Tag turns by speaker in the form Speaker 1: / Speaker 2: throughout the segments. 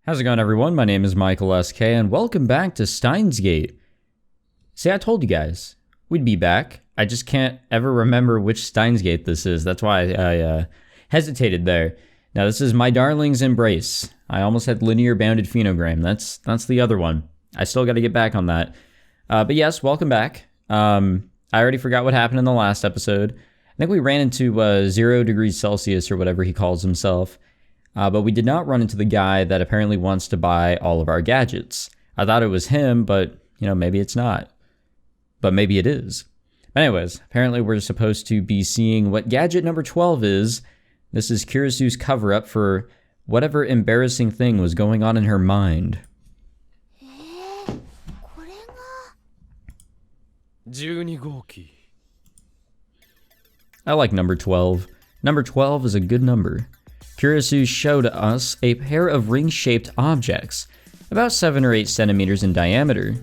Speaker 1: How's it going, everyone? My name is Michael SK, and welcome back to Steins. See, I told you guys we'd be back. I just can't ever remember which Steins this is. That's why I hesitated there. Now, this is My Darling's Embrace. I almost had Linear Bounded Phenogram. That's the other one. I still got to get back on that. But yes, welcome back. I already forgot what happened in the last episode. I think we ran into 0 degrees Celsius or whatever he calls himself. But we did not run into the guy that apparently wants to buy all of our gadgets. I thought it was him, but, maybe it's not. But maybe it is. But anyways, apparently we're supposed to be seeing what gadget number 12 is. This is Kurisu's cover-up for whatever embarrassing thing was going on in her mind.
Speaker 2: 12号機
Speaker 1: I like number 12. Number 12 is a good number. Kurisu showed us a pair of ring-shaped objects, about 7 or 8 centimeters in diameter.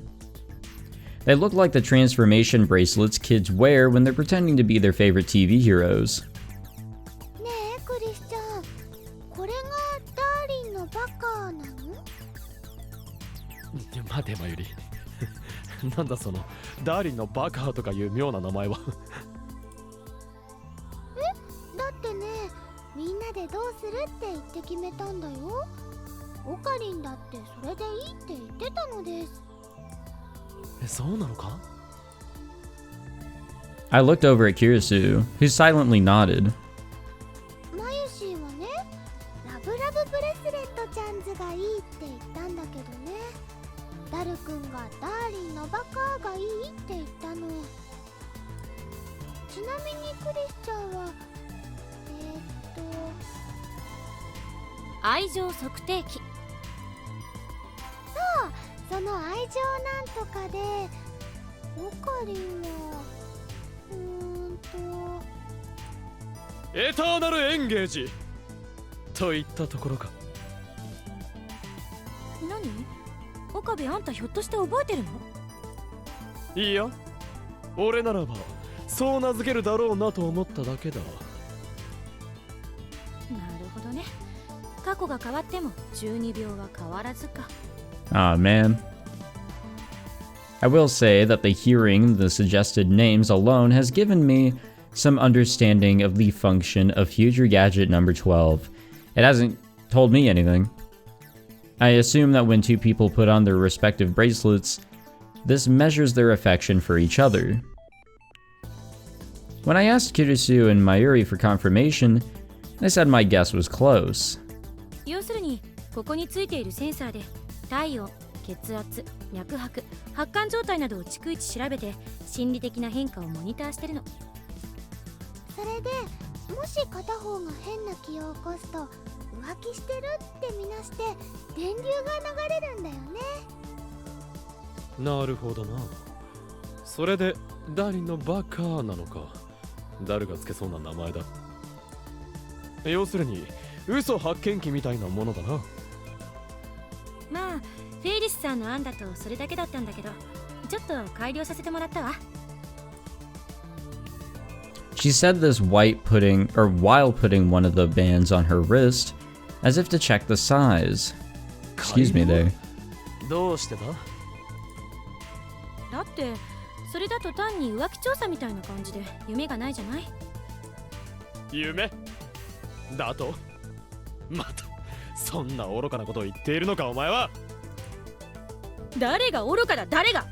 Speaker 1: They look like the transformation bracelets kids wear when they're pretending to be their favorite TV heroes.
Speaker 3: ねえクリスちゃん、これがダーリンのバカなの？
Speaker 2: 待てまゆりなんだそのダーリンのバカとかいう妙な名前は
Speaker 3: だってね、みんなでどうするって言って決めたんだよ。オカリンだってそれでいいって言ってたのです。
Speaker 2: そうなのか？
Speaker 1: I looked over at Kurisu, who silently nodded.
Speaker 3: マユシーはね、ラブラブブレスレットちゃんズがいいって言ったんだけどね、ダルくんがダーリンのバカがいいって言ったの。ちなみにクリスちゃんは
Speaker 4: 愛情測定器。
Speaker 3: そう、その愛情なんとかでオカリンは
Speaker 2: エターナルエンゲージといったところか。
Speaker 4: 何？岡部あんたひょっとして覚えてるの？
Speaker 2: いや、俺ならばそう名付けるだろうなと思っただけだ。
Speaker 4: なるほどね。過去が変わっても12秒は変わらずか。
Speaker 1: Aw, man. I will say that the hearing the suggested names alone has given me some understanding of the function of future gadget number 12. It hasn't told me anything. I assume that when two people put on their respective bracelets, this measures their affection for each other. When I asked Kurisu and Mayuri for confirmation, they said my guess was close.
Speaker 4: 要するにここについているセンサーで体温、血圧、脈拍、発汗状態などを逐一調べて心理的な変化をモニターしてるの。
Speaker 3: それでもし片方が変な気を起こすと浮気してるってみなして電流が流れるんだよね。
Speaker 2: なるほどな。それでダーリンのバカなのか。誰がつけそうな名前だ。要するに嘘発見器みたいなものだな。
Speaker 4: まあフェイリスさんの案だとそれだけだったんだけど、ちょっと改良させてもらったわ。
Speaker 1: She said this while putting one of the bands on her wrist, as if to check the size. Excuse me there.
Speaker 2: どうしてだ？
Speaker 4: だってそれだと単に浮気調査みたいな感じで夢がないじゃない。
Speaker 2: 夢だと？またそんな愚かなことを言っているのかお前は。
Speaker 4: 誰が愚かだ。誰が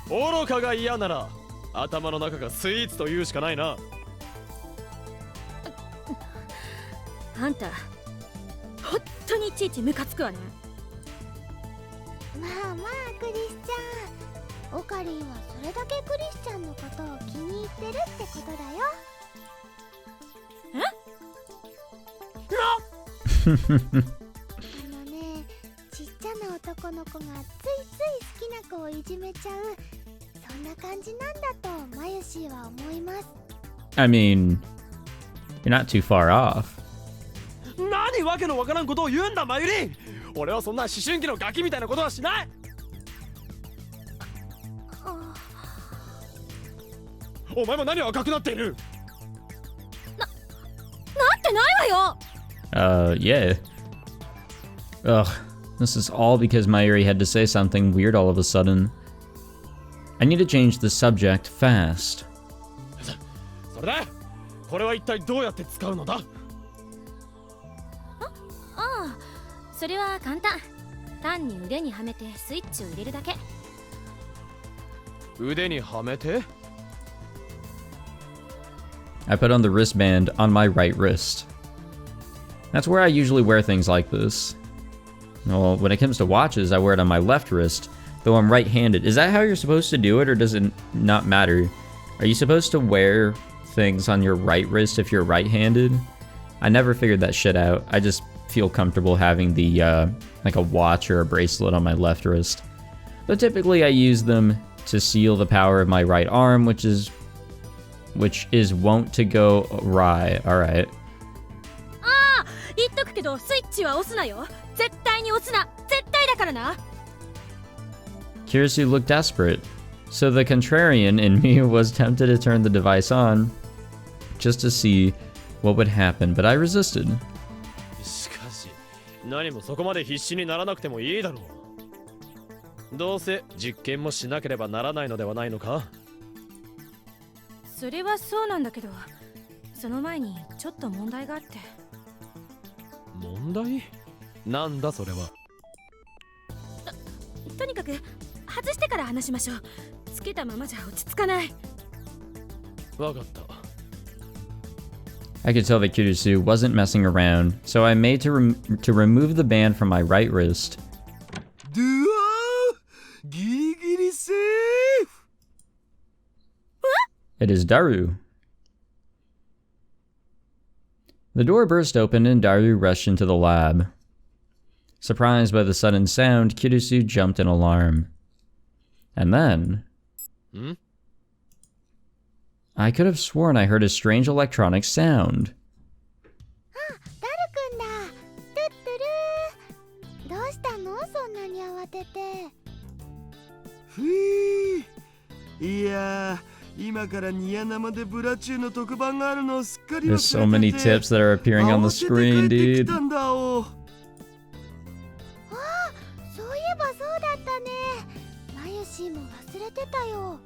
Speaker 2: 愚かが嫌なら頭の中がスイーツというしかないな。
Speaker 4: あんた本当にいちいちムカつくわね。
Speaker 3: まあまあクリスちゃん、オカリンはそれだけクリスちゃんのことを気に入ってるってことだよ。あのね、ちっちゃな男の子がついつい好きな子をいじめちゃう、そんな感じなんだとマユシーは思います。
Speaker 1: I mean, you're not too far off.
Speaker 2: 何わけのわからんことを言うんだマユリ。俺はそんな思春期のガキみたいなことはしない。お前も何を赤くなっている。
Speaker 4: なってないわよ。
Speaker 1: Yeah. Ugh, this is all because Mayuri had to say something weird all of a sudden. I need to change the subject fast.
Speaker 2: それでこれは一体どうやって使うのだ？
Speaker 4: ああ、それは簡単。単に腕にはめてスイッチを入れるだけ。
Speaker 2: 腕にはめて？
Speaker 1: I put on the wristband on my right wrist. That's where I usually wear things like this. Well, when it comes to watches, I wear it on my left wrist, though I'm right-handed. Is that how you're supposed to do it, or does it not matter? Are you supposed to wear things on your right wrist if you're right-handed? I never figured that shit out. I just feel comfortable having the, like a watch or a bracelet on my left wrist. But typically I use them to seal the power of my right arm, which is wont to go awry. Alright.
Speaker 4: ああ、言っとくけどスイッチは押すなよ。絶対に押すな。絶対だからな。
Speaker 1: Kurisu looked desperate, so the contrarian in me was tempted to turn the device on, just to see what would happen, but I resisted.
Speaker 2: しかし、何もそこまで必死にならなくてもいいだろう。どうせ実験もしなければならないのではないのか？
Speaker 4: それはそうなんだけど、その前にちょっと問題があって。
Speaker 2: 問題？なんだそれは。
Speaker 4: とにかく外してから話しましょう。つけたままじゃ落ち着かない。
Speaker 2: わかった。
Speaker 1: I could tell that Kurisu wasn't messing around, so I made to remove the band from my right wrist. It is Daru. The door burst open and Daru rushed into the lab. Surprised by the sudden sound, Kurisu jumped in alarm. And then... I could have sworn I heard a strange electronic sound.
Speaker 3: あ、ダルくんだ。トゥットゥルー。どうしたの？そんなに慌てて。
Speaker 5: ふい。いやー、今からニヤ生でブラチューの特番があるのをすっかり忘れてて。
Speaker 1: There's so many tips that are appearing on the screen, dude.
Speaker 3: そういえばそうだったね。マユシーも忘れてたよ。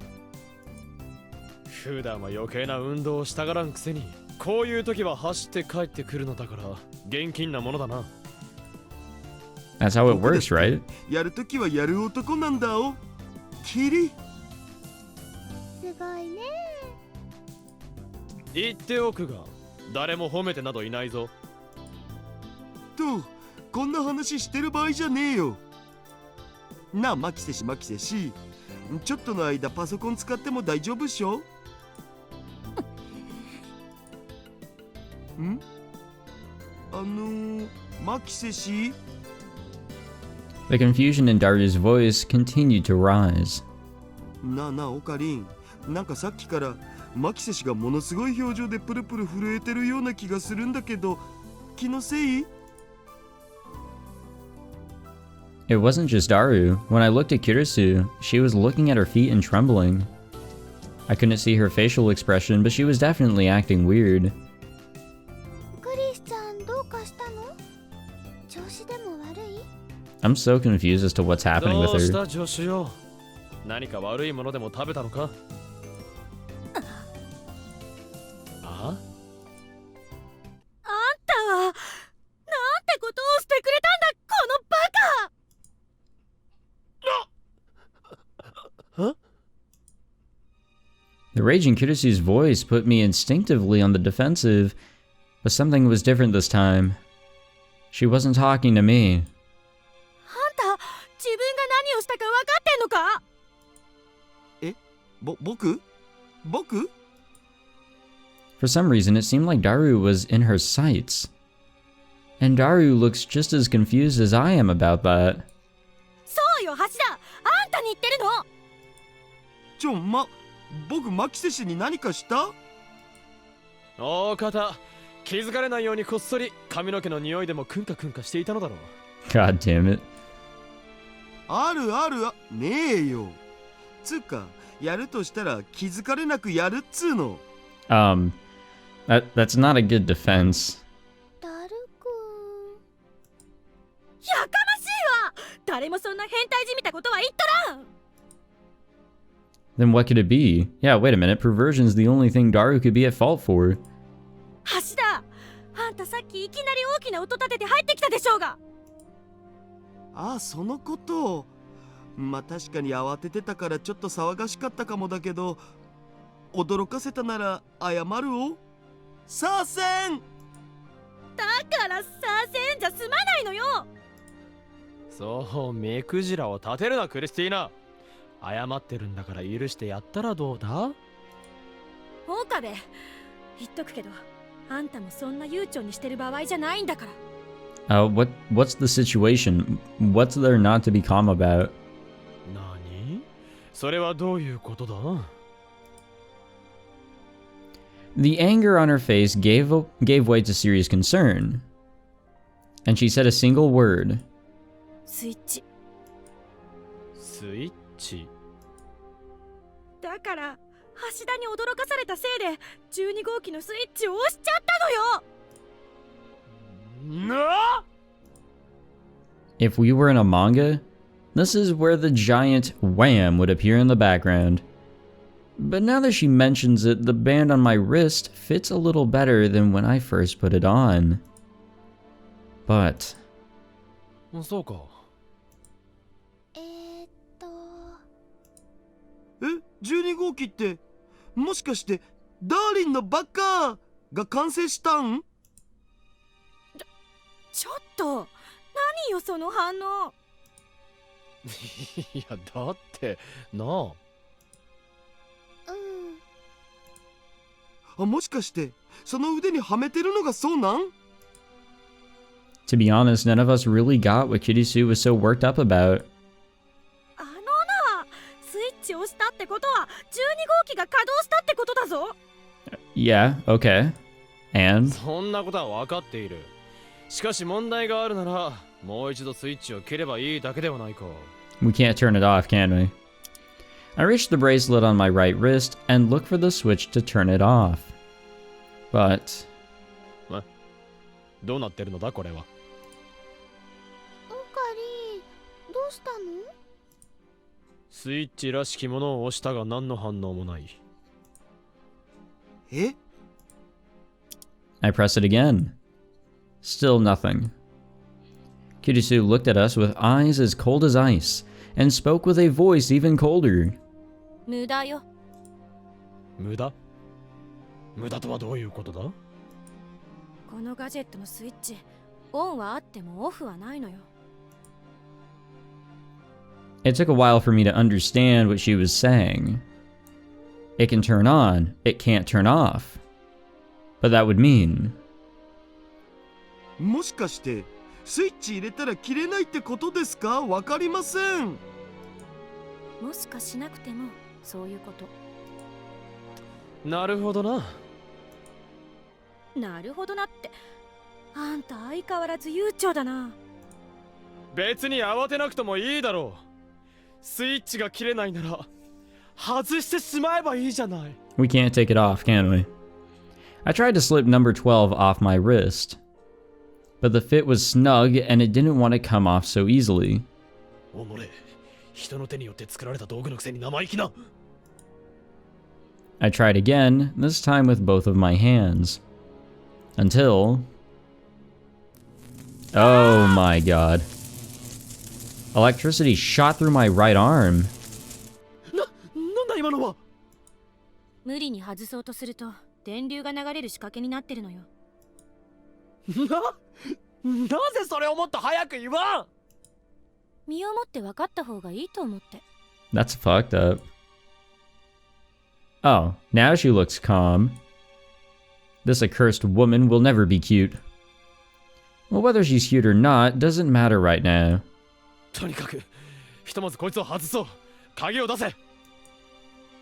Speaker 2: 普段は余計な運動をしたがらんくせに、こういう時は走って帰ってくるのだから現金なものだな。
Speaker 1: That's how it works, right?
Speaker 5: やるときはやる男なんだお。キリ。
Speaker 3: すごいね。
Speaker 2: 言っておくが、誰も褒めてなどいないぞ。
Speaker 5: と、こんな話してる場合じゃねえよ。なあ、マキセシ。ちょっとの間パソコン使っても大丈夫っしょ？ん？マキセシ？
Speaker 1: The confusion in Daru's voice continued to rise.
Speaker 5: なあなあ、オカリン。なんかさっきからマキセシがものすごい表情でプルプル震えてるような気がするんだけど、気のせい？
Speaker 1: It wasn't just Daru. When I looked at Kurisu, she was looking at her feet and trembling. I couldn't see her facial expression, but she was definitely acting weird.
Speaker 3: クリスちゃんどうかしたの？調子でも悪い？
Speaker 1: I'm so confused as to what's happening
Speaker 2: どう
Speaker 1: with
Speaker 2: し
Speaker 1: her.
Speaker 2: た助手よ。何か悪いものでも食べたのか？あ？
Speaker 4: あんたはなんてことをしてくれたんだ、このバカ！
Speaker 1: The rage in Kurisu's voice put me instinctively on the defensive, but something was different this time. She wasn't talking to me.
Speaker 4: あんた、自分が何をしたか分かってんのか？
Speaker 5: 僕？
Speaker 1: For some reason, it seemed like Daru was in her sights. And Daru looks just as confused as I am about that.
Speaker 4: そうよ、橋田。あんたに言ってるの。
Speaker 5: 僕マキセシに何かした？
Speaker 2: 大方、気づかれないようにこっそり髪の毛の匂いでもクンカクンカしていたのだろう。
Speaker 1: God damn it.
Speaker 5: あるねえよ。つうか、やるとしたら気づかれなくやるっつうの。
Speaker 1: That's not a good defense.
Speaker 3: ダルく
Speaker 4: やかましいわ。誰もそんな変態じみたことは言っとらん。
Speaker 1: Then what could it be? Yeah, wait a minute. Perversion's the only thing Daru could be at fault for.
Speaker 4: 橋田、あんたさっきいきなり大きな音立てて入ってきたでしょうが。
Speaker 5: ああ、そのこと。まあ確かに慌ててたからちょっと騒がしかったかもだけど、驚かせたなら謝るを。さあせん。
Speaker 4: だからさせんじゃ済まないのよ。
Speaker 2: そう、目くじらを立てるなクリスティーナ。謝ってるんだから許してやったらどうだ。
Speaker 4: 岡部、言っとくけど、あんたもそんな悠長にしてる場合じゃないんだから。
Speaker 1: What's the situation? What's there not to be calm about?
Speaker 2: 何？それはどういうことだ？
Speaker 1: The anger on her face gave way to serious concern. And she said a single word.
Speaker 4: スイッチ。
Speaker 2: スイッチ。
Speaker 4: だから橋田に驚かされたせいで12号機のスイッチを押しちゃったのよ。
Speaker 2: な！
Speaker 1: If we were in a manga, this is where the giant wham would appear in the background. But now that she mentions it, the band on my wrist fits a little better than when I first put it on. But...
Speaker 2: そうか。
Speaker 5: 12号機ってもしかしてダーリンのバカが完成したん？
Speaker 4: ちょっと何よその反応。
Speaker 2: いやだってなあ。
Speaker 5: あ、もしかしてその腕にはめてるのがそうなん？
Speaker 1: To be honest, none of us really got what Kurisu was so worked up about.
Speaker 4: あのな、スイッチを押したってことは12号機が稼働したってことだぞ。
Speaker 1: Yeah, okay. And?
Speaker 2: そんなことは分かっている。しかし問題があるならもう一度スイッチを切ればいいだけではないか。
Speaker 1: We can't turn it off, can we? I reached the bracelet on my right wrist and looked for the switch to turn it off. But...
Speaker 2: どうなってるのだこれは。
Speaker 3: オカリ、どうしたの？
Speaker 2: スイッチらしきものを押したが何の反応もない。
Speaker 5: え？
Speaker 1: I press it again. Still nothing. Kurisu looked at us with eyes as cold as ice and spoke with a voice even colder.
Speaker 4: 無駄よ。
Speaker 2: 無駄？無駄とはどういうことだ？
Speaker 4: このガジェットのスイッチ、オンはあってもオフはないのよ。
Speaker 1: It took a while for me to understand what she was saying. It can turn on, it can't turn off. But that would mean...
Speaker 5: もしかしてスイッチ入れたら切れないってことですか？わかりません。
Speaker 4: もしかしなくてもそういうこと。
Speaker 2: なるほどな。
Speaker 4: なるほどなって、あんた相変わらず悠長だな。
Speaker 2: 別に慌てなくともいいだろう。スイッチが切れないなら外してしまえばいいじゃない。
Speaker 1: We can't take it off, can we? I tried to slip number 12 off my wrist. But the fit was snug and it didn't want to come off so easily.
Speaker 2: おもれ、人の手によって作られた道具のくせに生意気な。
Speaker 1: I tried again, this time with both of my hands. Until... Oh my god. Electricity shot through my right arm.
Speaker 2: なんだ今のは。
Speaker 4: 無理に外そうとすると電流が流れる仕掛けになってるのよ。
Speaker 2: なぜそれをもっと早く言わん。
Speaker 4: 身をもって分かった方がいいと思って。
Speaker 1: That's fucked up. Oh, now she looks calm. This accursed woman will never be cute. Well, whether she's cute or not doesn't matter right now.
Speaker 2: とにかくひとまずこいつを外そう。鍵を出せ。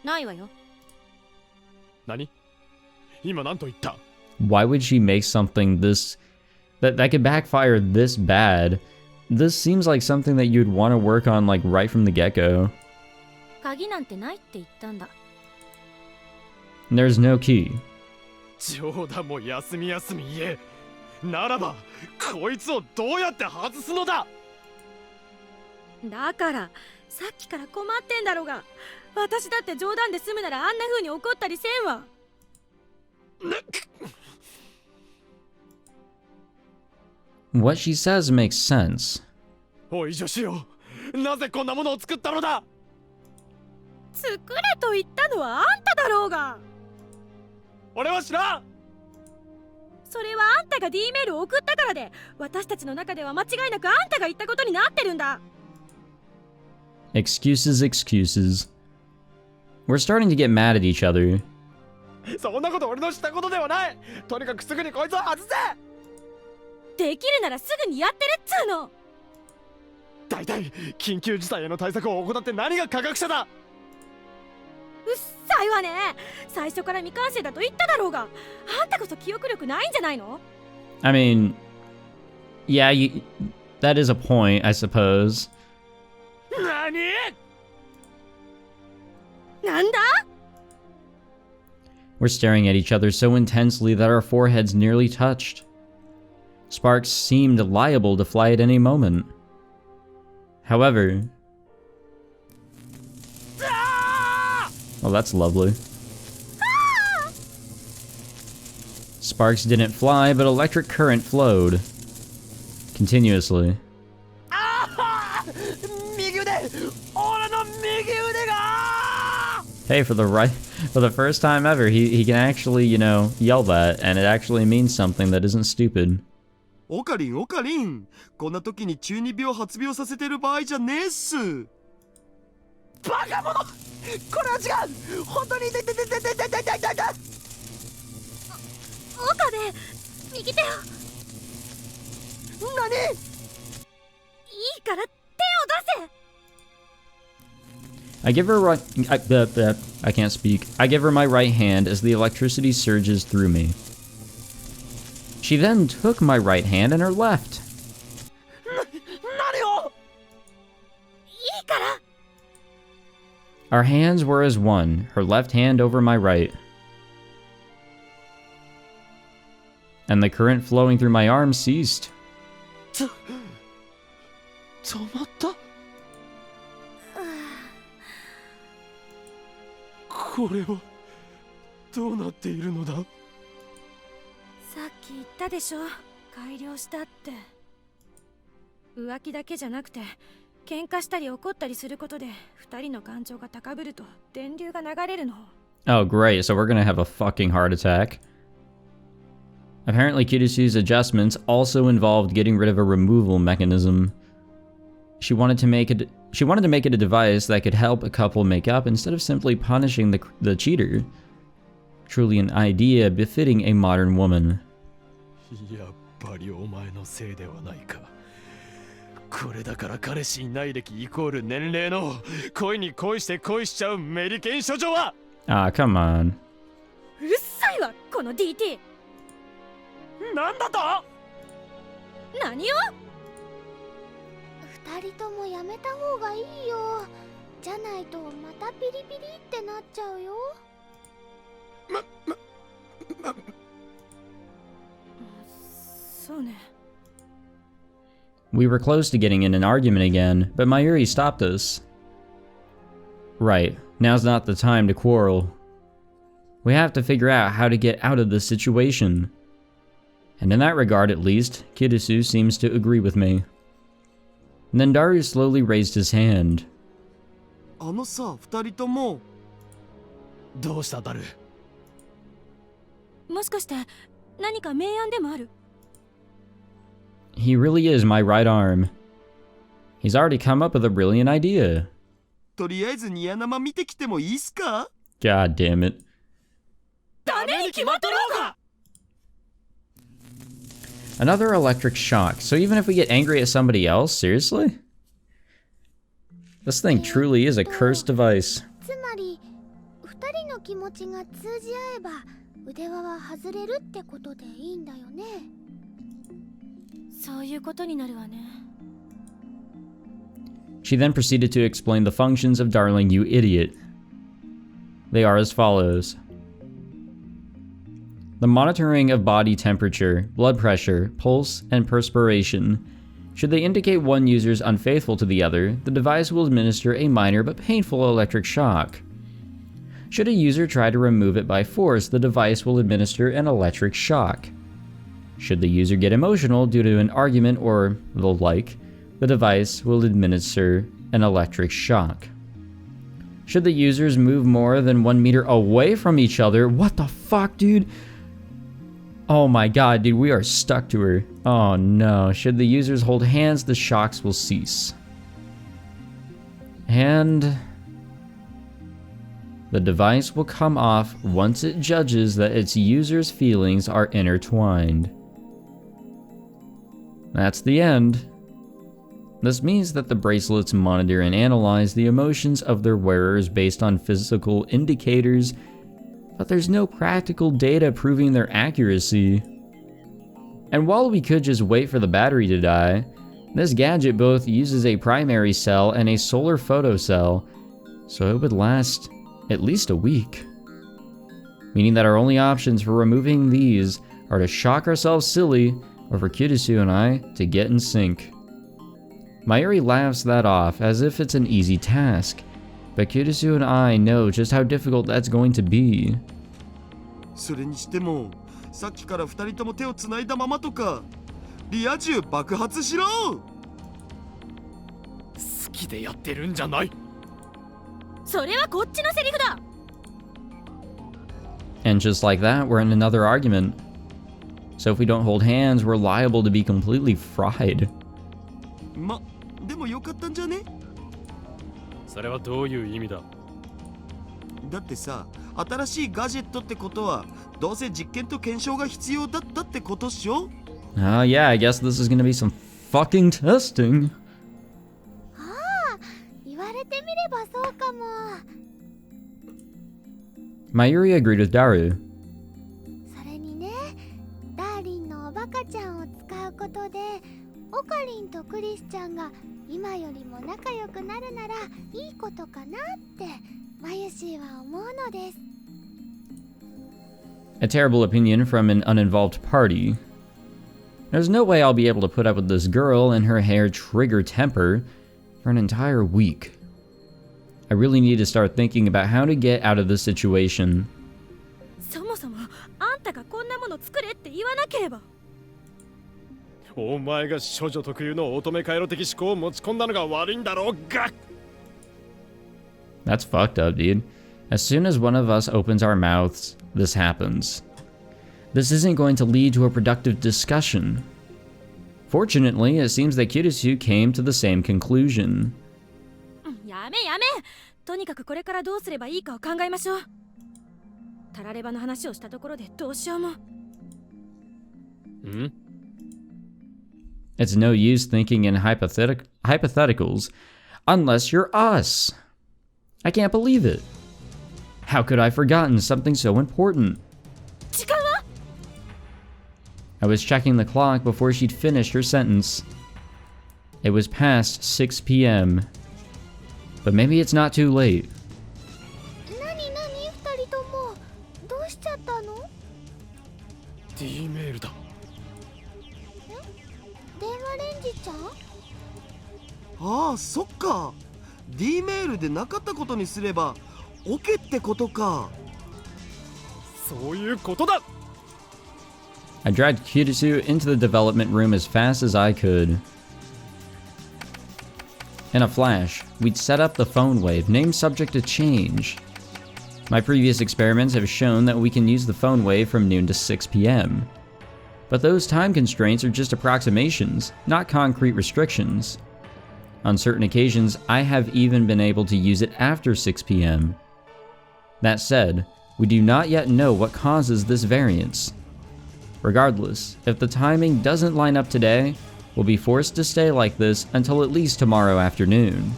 Speaker 4: ないわよ。
Speaker 2: 何？今何と言った？
Speaker 1: Why would she make something this... that could backfire this bad? This seems like something that you'd want to work on like right from the get-go.
Speaker 4: 鍵なんてないって言ったんだ。
Speaker 1: There's no key.
Speaker 2: 冗談も休み休み言え。ならばこいつをどうやって外すのだ。
Speaker 4: だからさっきから困ってんだろうが。私だって冗談で済むならあんな風に怒ったりせんわ。
Speaker 1: What she says makes sense.
Speaker 2: おい女子よ、なぜこんなものを作ったのだ。
Speaker 4: 作れと言ったのはあんただろうが。
Speaker 2: 俺は知らん。
Speaker 4: それはあんたが D メールを送ったからで、私たちの中では間違いなくあんたが言ったことになってるんだ。
Speaker 1: Excuses, excuses. We're starting to get mad at each other.
Speaker 2: そんなこと俺のしたことではない。とにかくすぐにこいつを外せ。
Speaker 4: できるならすぐにやってるっつうの。
Speaker 2: 大体緊急事態への対策を怠って何が科学者だ。
Speaker 4: うっさいわね。最初から未完成だと言っただろうが。あんたこそ記憶力ないんじゃないの？
Speaker 1: I mean, yeah, that is a point, I suppose.
Speaker 2: 何？
Speaker 4: なんだ？
Speaker 1: We're staring at each other so intensely that our foreheads nearly touched. Sparks seemed liable to fly at any moment. However... Oh, that's lovely. Sparks didn't fly, but electric current flowed. Continuously. Hey, for the first time ever, he can actually, you know, yell that, and it actually means something that isn't stupid.
Speaker 5: オカリンオカリン、こんな時に中二病発病させてる場合じゃねえっす。
Speaker 2: バカ者、これは違う。本当に痛い痛い痛い痛い痛い痛い痛い痛い。
Speaker 4: 岡部、右手を。
Speaker 2: 何？
Speaker 4: いいから手を出せ。
Speaker 1: I give her I can't speak. I give her my right hand as the electricity surges through me. She then took my right hand and her left.
Speaker 2: 何を？
Speaker 4: いいから。
Speaker 1: Our hands were as one, her left hand over my right. And the current flowing through my arm ceased.
Speaker 2: 止まった。これはどうなっているのだ。
Speaker 4: さっき言ったでしょ、改良したって。浮気だけじゃなくて喧嘩したり怒ったりすることで二人の感情が高ぶると電流が流れるの。
Speaker 1: Oh great, so we're gonna have a fucking heart attack. Apparently Kirisu's adjustments also involved getting rid of a removal mechanism. She wanted to make it a device that could help a couple make up instead of simply punishing the cheater. Truly an idea befitting a modern woman.
Speaker 2: やっぱりお前のせいではないか。これだから彼氏いない歴イコール年齢の恋に恋して恋しちゃうメリケン処女は。
Speaker 1: Ah, come on.
Speaker 4: うるさいわこの DT。
Speaker 2: なんだと？
Speaker 4: 何を？
Speaker 3: 二人ともやめた方がいいよ。じゃないとまたピリピリってなっちゃうよ。
Speaker 4: そうね。
Speaker 1: We were close to getting in an argument again, but Mayuri stopped us. Right, now's not the time to quarrel. We have to figure out how to get out of this situation. And in that regard at least, Kurisu seems to agree with me. And then Daru slowly raised his hand.
Speaker 5: あのさ、二人とも。
Speaker 2: どうしたダル？
Speaker 4: もしかして何か明暗でもある？
Speaker 1: He really is my right arm. He's already come up with a brilliant idea.
Speaker 5: とりあえずニヤ生見てきてもいいっすか？
Speaker 1: God damn it.
Speaker 2: ダメに決まっとろうが！
Speaker 1: Another electric shock. So even if we get angry at somebody else, seriously? This thing truly is a cursed device.
Speaker 3: つまり二人の気持ちが通じ合えば腕輪は外れるってことでいいんだよね。
Speaker 4: そういうことになるわね。
Speaker 1: She then proceeded to explain the functions of Darling You Idiot. They are as follows. the monitoring of body temperature, blood pressure, pulse, and perspiration. Should they indicate one user is unfaithful to the other, the device will administer a minor but painful electric shock. Should a user try to remove it by force, the device will administer an electric shock. Should the user get emotional due to an argument or the like, the device will administer an electric shock. Should the users move more than 1 meter away from each other, what the fuck, dude? Oh my god, dude, we are stuck to her. Oh no. Should the users hold hands, the shocks will cease. And the device will come off once it judges that its user's feelings are intertwined. That's the end. This means that the bracelets monitor and analyze the emotions of their wearers based on physical indicators, but there's no practical data proving their accuracy. And while we could just wait for the battery to die, this gadget both uses a primary cell and a solar photocell, so it would last at least a week. Meaning that our only options for removing these are to shock ourselves silly, or for Kurisu and I to get in sync. Mayuri laughs that off as if it's an easy task, but Kurisu and I know just how difficult that's going to be.
Speaker 5: それにしても、さっきから2人とも手をつないだままとか、リア充爆発しろ！
Speaker 2: 好きでやってるんじゃない。
Speaker 4: それはこっちのセリフだ。
Speaker 1: And just like that, we're in another argument. So if we don't hold hands, we're liable to be completely fried.
Speaker 5: ま、でもよかったんじゃね？
Speaker 2: それはどういう意味だ？
Speaker 5: だってさ、新しいガジェットってことは、どうせ実験と検証が必要だったってことっしょ？
Speaker 1: Yeah, I guess this is gonna be some fucking testing.
Speaker 3: ああ、言われてみればそうかも。
Speaker 1: Mayuri agreed with Daru.
Speaker 3: それにね、ダーリンのおバカちゃんを使うことで、オカリンとクリスちゃんが今よりも仲良くなるならいいことかなってマユシーは思うのです。
Speaker 1: A terrible opinion from an uninvolved party. There's no way I'll be able to put up with this girl and her hair trigger temper for an entire week. I really need to start thinking about how to get out of this situation.
Speaker 4: そもそもあんたがこんなもの作れって言わなければ。
Speaker 2: お前が処女特有の乙女回路的思考を持ち込んだのが悪いんだろうが。
Speaker 1: That's fucked up, dude. As soon as one of us opens our mouths, this happens. This isn't going to lead to a productive discussion. Fortunately, it seems that Kurisu came to the same conclusion.
Speaker 4: やめやめ。とにかくこれからどうすればいいかを考えましょう。タラレバの話をしたところでどうしようも。
Speaker 2: ん？
Speaker 1: It's no use thinking in hypotheticals unless you're us. I can't believe it. How could I have forgotten something so important?
Speaker 4: 時間は？
Speaker 1: I was checking the clock before she'd finished her sentence. It was past 6 p.m. But maybe it's not too late.
Speaker 3: なになに二人ともどうしちゃったの？
Speaker 2: D メールだ。
Speaker 3: 電話レンジちゃん？
Speaker 5: ああ、そっか。D メールでなかったことにすれば OK ってことか。
Speaker 2: そういうことだ。
Speaker 1: I dragged Kurisu into the development room as fast as I could. In a flash, we'd set up the phone wave, named subject to change. My previous experiments have shown that we can use the phone wave from noon to 6 p.m. But those time constraints are just approximations, not concrete restrictions. On certain occasions, I have even been able to use it after 6 p.m. That said, we do not yet know what causes this variance. Regardless, if the timing doesn't line up today, we'll be forced to stay like this until at least tomorrow afternoon.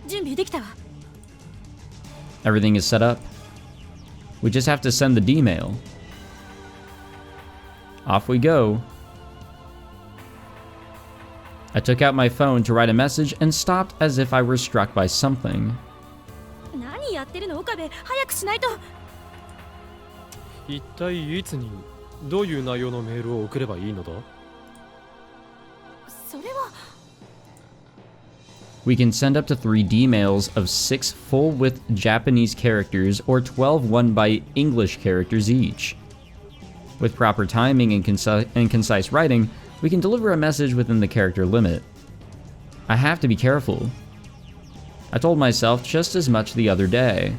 Speaker 4: 準備できたわ。
Speaker 1: Everything is set up. We just have to send the D-mail. Off we go. I took out my phone to write a message and stopped as if I were struck by something.
Speaker 4: 何やってるの岡部、早くしないと。
Speaker 2: 一体いつにどういう内容のメールを送ればいいのだ？
Speaker 4: それは
Speaker 1: We can send up to 3D mails of 6 full-width Japanese characters or 12 one-byte English characters each. With proper timing and concise writing, we can deliver a message within the character limit. I have to be careful. I told myself just as much the other day.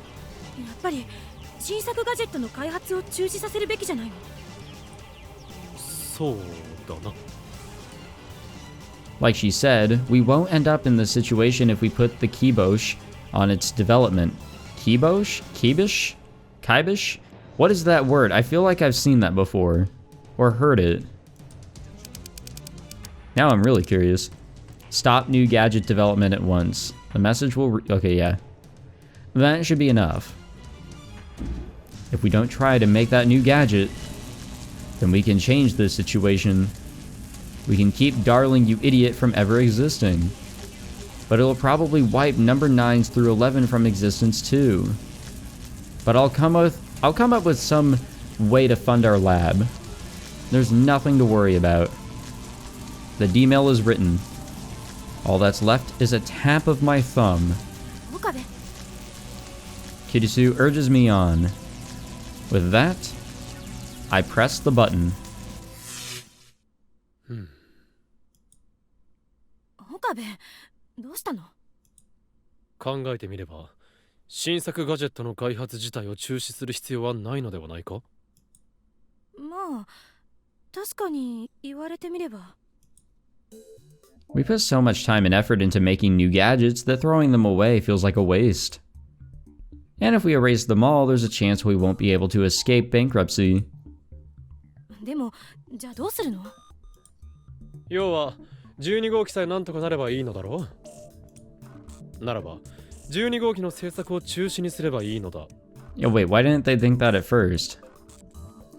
Speaker 4: やっぱり新作ガジェットの開発を中止させるべきじゃないの？
Speaker 2: そうだな。
Speaker 1: Like she said, we won't end up in this situation if we put the kibosh on its development. Kibosh? Kibish? Kibish? What is that word? I feel like I've seen that before. Or heard it. Now I'm really curious. Stop new gadget development at once. The message will okay, yeah. That should be enough. If we don't try to make that new gadget, then we can change this situation. We can keep Darling You Idiot from ever existing. But it'll probably wipe number 9s through 11 from existence too. But I'll come up with some way to fund our lab. There's nothing to worry about. The D-mail is written. All that's left is a tap of my thumb.
Speaker 4: Okabe.
Speaker 1: Kurisu urges me on. With that, I press the button.
Speaker 4: Okabe, どうしたの？
Speaker 2: 考えてみれば、新作ガジェットの開発自体を中止する必要はないのではないか？
Speaker 4: まあ、確かに言われてみれば。
Speaker 1: We put so much time and effort into making new gadgets that throwing them away feels like a waste. And if we erase them all, there's a chance we won't be able to escape bankruptcy.
Speaker 4: でも、じゃあどうするの？
Speaker 2: 要は、12号機さえなんとかなればいいのだろう？ならば、12号機の制作を中止にすればいいのだ。
Speaker 1: Yeah, wait, why didn't they think that at first?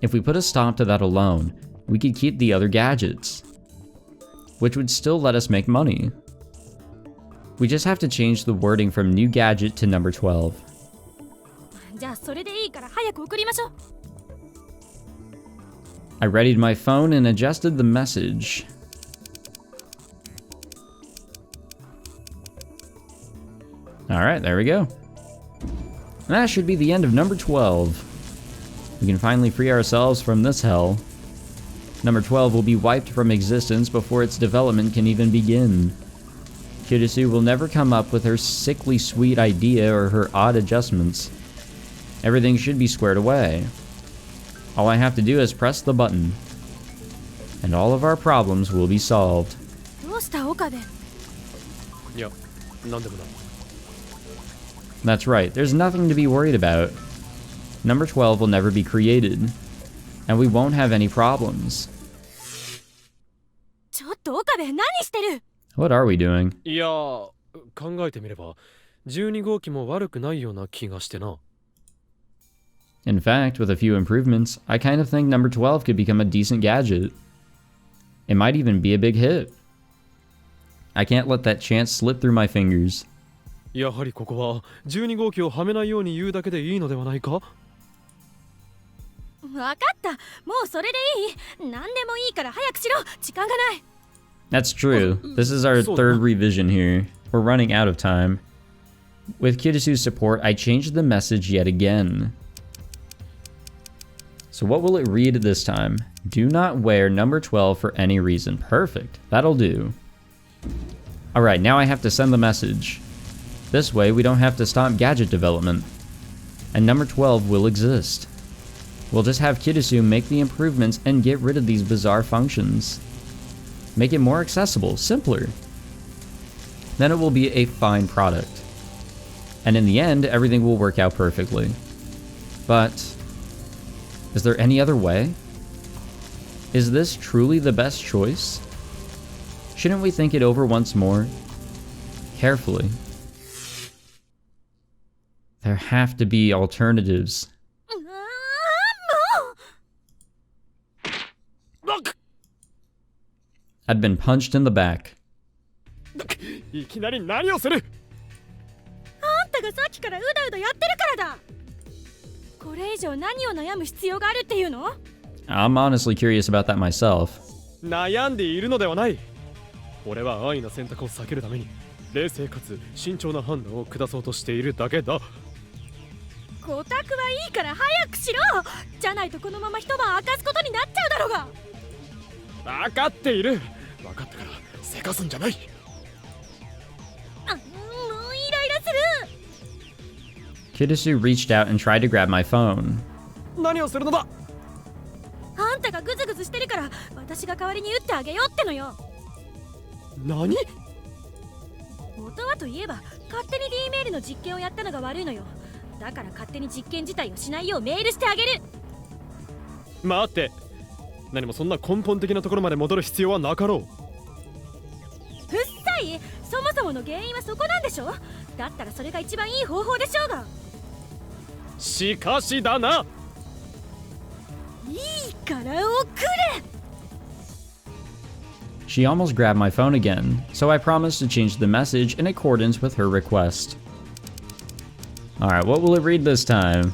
Speaker 1: If we put a stop to that alone, we could keep the other gadgets, which would still let us make money. We just have to change the wording from new gadget to number 12.
Speaker 4: じゃあそれでいいから早く送りましょう。
Speaker 1: I readied my phone and adjusted the message. Alright, there we go. That should be the end of number 12. We can finally free ourselves from this hell. Number 12 will be wiped from existence before its development can even begin. Kurisu will never come up with her sickly sweet idea or her odd adjustments. Everything should be squared away. All I have to do is press the button. And all of our problems will be solved.
Speaker 4: どうした岡部？
Speaker 2: いや、なんでもない。
Speaker 1: That's right, there's nothing to be worried about. Number 12 will never be created. And we won't have any problems.
Speaker 4: ちょっと岡部、何してる？
Speaker 1: What are we doing?
Speaker 2: いや、考えてみれば、12号機も悪くないような気がしてな。
Speaker 1: In fact, with a few improvements, I kind of think number 12 could become a decent gadget. It might even be a big hit. I can't let that chance slip through my fingers.
Speaker 2: やはりここは12号機をはめないように言うだけでいいのではないか？
Speaker 4: わかった。もうそれでいい。何でもいいから早くしろ。時間がない。
Speaker 1: That's true. This is our third revision here. We're running out of time. With Kurisu's support, I changed the message yet again. So what will it read this time? Do not wear number 12 for any reason. Perfect. That'll do. Alright, now I have to send the message. This way, we don't have to stop gadget development. And number 12 will exist. We'll just have Kurisu make the improvements and get rid of these bizarre functions. Make it more accessible, simpler. Then it will be a fine product. And in the end, everything will work out perfectly. But is there any other way? Is this truly the best choice? Shouldn't we think it over once more? Carefully. There have to be alternatives. I'd been punched in the back.
Speaker 2: いきなり何をする？
Speaker 4: あんたがさっきからうだうだやってるからだ。これ以上何を悩む必要があるっていうの？
Speaker 1: I'm honestly curious about that myself.
Speaker 2: 悩んでいるのではない。俺は安易な選択を避けるために冷静かつ慎重な判断を下そうとしているだけだ。
Speaker 4: ごたくはいいから早くしろ。じゃないとこのまま一晩明かすことになっちゃうだろうが。
Speaker 2: 分かっている。分かったからせかすんじゃない。
Speaker 4: もうイライラする。
Speaker 1: Kurisu reached out and tried to grab my phone.
Speaker 2: 何をするのだ。
Speaker 4: あんたがグズグズしてるから私が代わりに打ってあげようってのよ。
Speaker 2: 何？
Speaker 4: 元はといえば勝手に D メールの実験をやったのが悪いのよ。だから勝手に実験自体をしないようメールしてあげる。
Speaker 2: 待って、何もそんな根本的なところまで戻る必要はなかろう。
Speaker 4: うっさい。そもそもの原因はそこなんでしょ。だったらそれが一番いい方法でしょうが。
Speaker 2: しかしだな。
Speaker 4: いいから送れ。
Speaker 1: She almost grabbed my phone again, so I promised to change the message in accordance with her request. Alright, what will it read this time?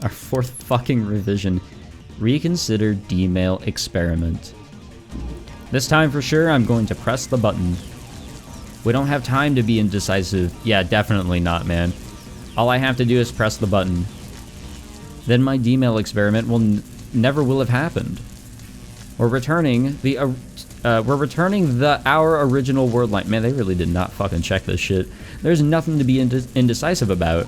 Speaker 1: Our fourth fucking revision. Reconsider D-mail experiment. This time for sure, I'm going to press the button. We don't have time to be indecisive. Yeah, definitely not, man. All I have to do is press the button. Then my D-mail experiment will never will have happened. We're returning the our original word line. Man, they really did not fucking check this shit. There's nothing to be indecisive about.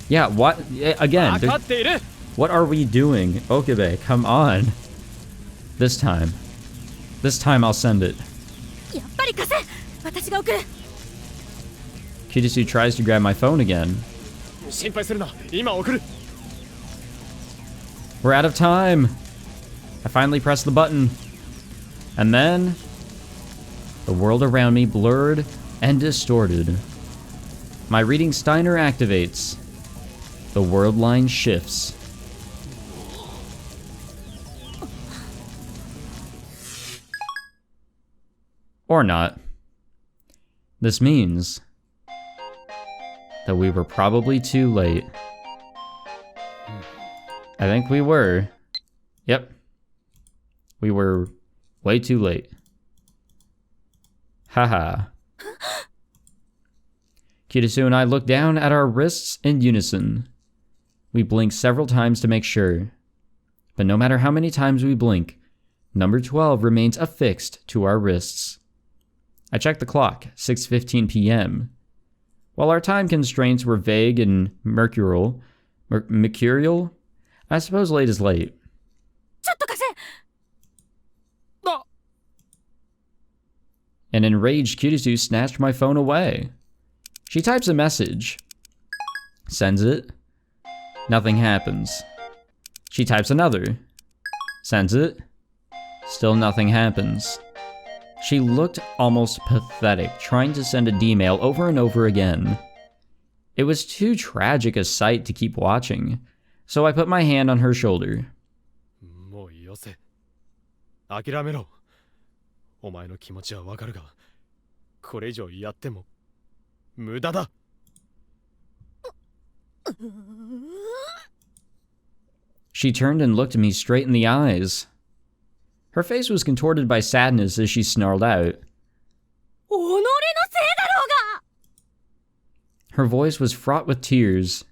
Speaker 1: Yeah, what? Again, what are we doing? Okabe, come on. This time I'll send it. Kurisu tries to grab my phone again. We're out of time. I finally pressed the button. And then the world around me blurred and distorted. My reading Steiner activates. The word line shifts. Or not. This means that we were probably too late. I think we were. Yep. We were way too late. Haha. Kurisu and I looked down at our wrists in unison. We blinked several times to make sure. But no matter how many times we blink, number 12 remains affixed to our wrists. I checked the clock, 6:15 p.m. While our time constraints were vague and mercurial, I suppose late is late. An enraged Kurisu snatched my phone away. She types a message. Sends it. Nothing happens. She types another. Sends it. Still nothing happens. She looked almost pathetic, trying to send a D-mail over and over again. It was too tragic a sight to keep watching, so I put my hand on her shoulder.
Speaker 2: もうよせ。諦めろ。お前の気持ちはわかるが、これ以上やっても無駄だ。
Speaker 1: She turned and looked me straight in the eyes. Her face was contorted by sadness as she snarled out. Her voice was fraught with tears.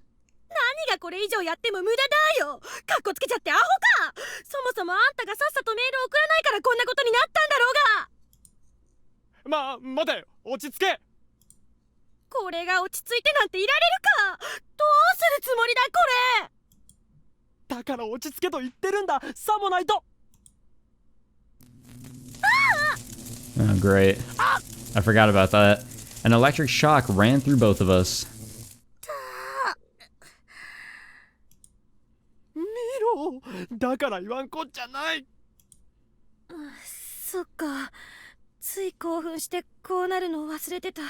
Speaker 1: Oh, great. I forgot about that. An electric shock ran through both of us.
Speaker 2: 見ろ、だから言わんこっちゃない。
Speaker 4: そっか、つい興奮してこうなるのを忘れてた。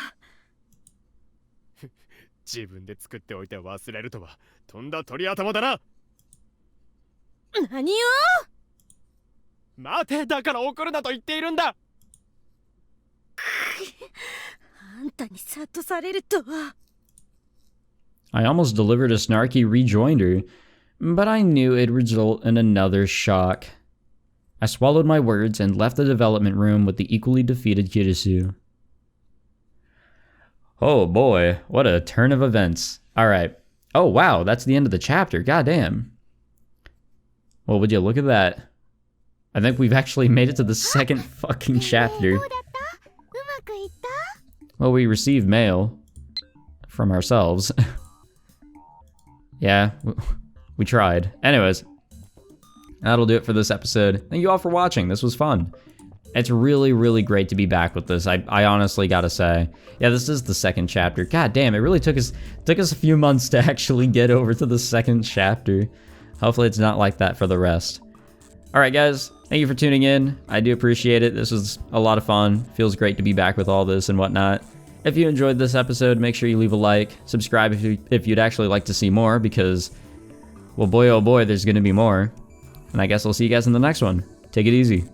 Speaker 2: 自分で作っておいて忘れるとはとんだ鳥頭だな。
Speaker 4: 何よ。
Speaker 2: 待て、だから怒るなと言っているんだ。
Speaker 4: あんたに諭されるとは。
Speaker 1: I almost delivered a snarky rejoinder, but I knew it'd result in another shock. I swallowed my words and left the development room with the equally defeated Kurisu. Oh boy, what a turn of events. Alright. Oh wow, that's the end of the chapter. Goddamn. Well, would you look at that? I think we've actually made it to the second fucking chapter. Well, we received mail from ourselves. Yeah, we tried. Anyways, that'll do it for this episode. Thank you all for watching. This was fun. It's really, really great to be back with this. I honestly gotta say. Yeah, this is the second chapter. God damn, it really took us a few months to actually get over to the second chapter. Hopefully it's not like that for the rest. Alright guys, thank you for tuning in. I do appreciate it. This was a lot of fun. Feels great to be back with all this and whatnot. If you enjoyed this episode, make sure you leave a like. Subscribe if you'd actually like to see more, because, well, boy oh boy, there's gonna be more. And I guess I'll see you guys in the next one. Take it easy.